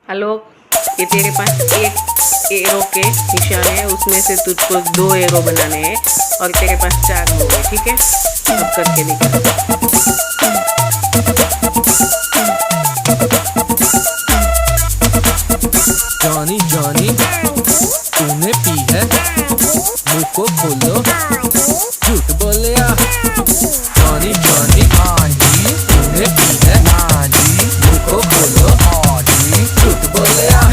आलोक, ये तेरे पास एक एरो के निशान है, उसमें से तुझको 2 एरो बनाने हैं और तेरे पास 4 मूव है, ठीक है। अब करके दिखा। जॉनी जॉनी तूने पी है, मुंह को खोलो, झूठ बोलिया। जॉनी जॉनी तूने पी है, मुंह को खोलो, झूठ बोलिया।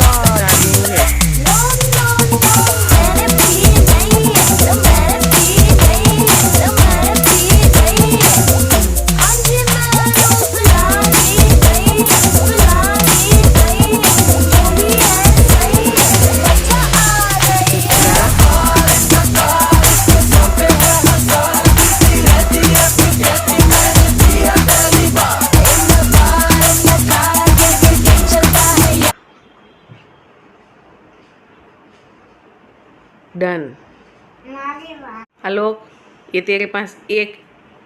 डन। आलोक, ये तेरे पास एक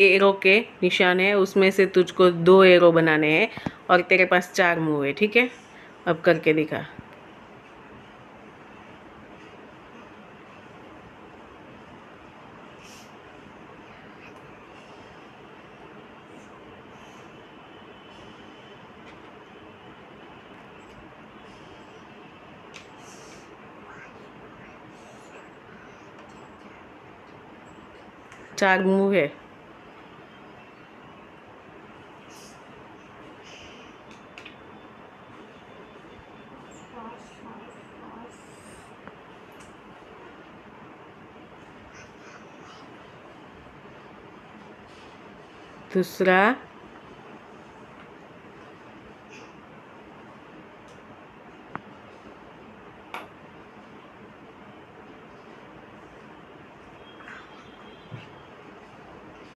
एरो के निशान है, उसमें से तुझको 2 एरो बनाने हैं और तेरे पास 4 मूव है, ठीक है। अब करके दिखा। चार मूव है। दूसरा